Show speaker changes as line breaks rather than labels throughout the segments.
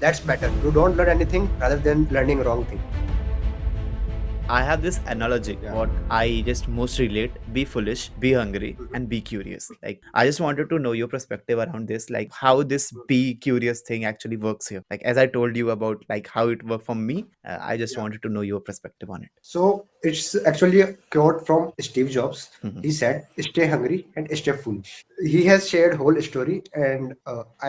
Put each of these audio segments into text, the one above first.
That's better. You don't learn anything rather than learning wrong thing.
I have this analogy,
Yeah.
what I just most relate: be foolish, be hungry,
Mhm.
and be curious. Like, I just wanted to know your perspective around this, like how this be curious thing actually works here. Like, as I told you about like how it worked for me, I just
Yeah.
wanted to know your perspective on it.
So it's actually a quote from Steve Jobs.
Mhm.
He said, "Stay hungry and stay foolish." He has shared whole story, and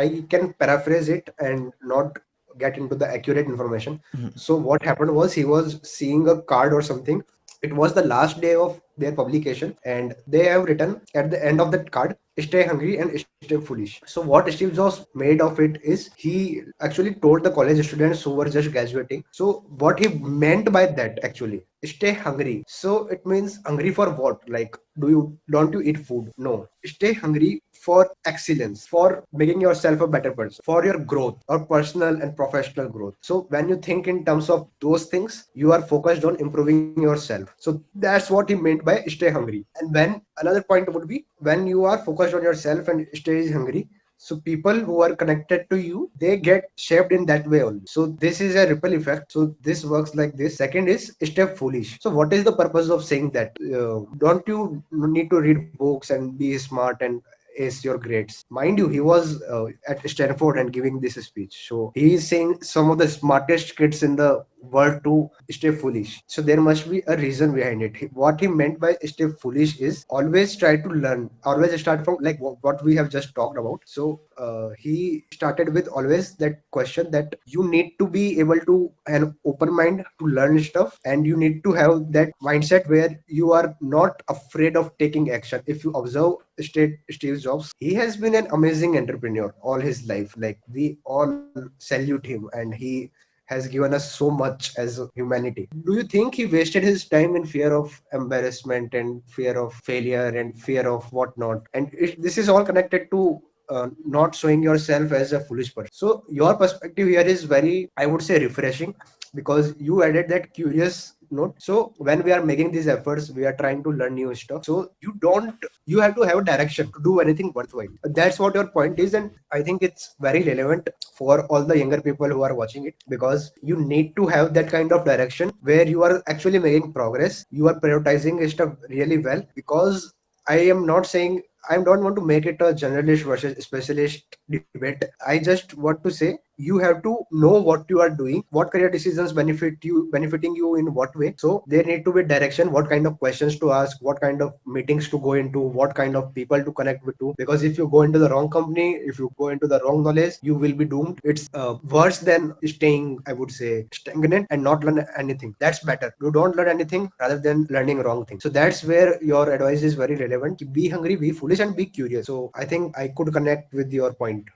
I can paraphrase it and not get into the accurate information.
Mhm.
So what happened was he was seeing a card or something. It was the last day of their publication, and they have written at the end of that card, "Stay hungry and stay foolish." So what Steve Jobs made of it is he actually told the college students who were just graduating. So what he meant by that actually, stay hungry. So it means hungry for what? Like, don't you eat food? No. Stay hungry for excellence, for making yourself a better person, for your growth or personal and professional growth. So when you think in terms of those things, you are focused on improving yourself. So that's what he meant by stay hungry. And when another point would be, when you are focused on yourself and stay hungry, so people who are connected to you, they get shaped in that way only. So this is a ripple effect. So this works like this. Second is stay foolish. So what is the purpose of saying that? Don't you need to read books and be smart and ace your grades? Mind you, he was at Stanford and giving this speech. So he is saying some of the smartest kids in the world to stay foolish. So there must be a reason behind it. What he meant by stay foolish is always try to learn, always start from like what we have just talked about. So he started with always that question that you need to be able to an open mind to learn stuff, and you need to have that mindset where you are not afraid of taking action. If you observe Steve Jobs, he has been an amazing entrepreneur all his life. Like, we all salute him, and he has given us so much as a humanity. Do you think he wasted his time in fear of embarrassment and fear of failure and fear of whatnot? And this is all connected to not showing yourself as a foolish person. So your perspective here is very, I would say, refreshing, because you added that curious note. So when we are making these efforts, we are trying to learn new stuff. So you have to have a direction to do anything worthwhile. That's what your point is, and I think it's very relevant for all the younger people who are watching it, because you need to have that kind of direction where you are actually making progress, you are prioritizing stuff really well. Because I am not saying, I don't want to make it a generalist versus specialist debate. I just want to say you have to know what you are doing, what career decisions benefiting you in what way. So there need to be direction, what kind of questions to ask, what kind of meetings to go into, what kind of people to connect with to. Because if you go into the wrong company, if you go into the wrong knowledge, you will be doomed. It's worse than staying, I would say, stagnant and not learn anything. That's better. You don't learn anything rather than learning wrong things. So that's where your advice is very relevant. Be hungry, be foolish, and be curious. So I think I could connect with your point.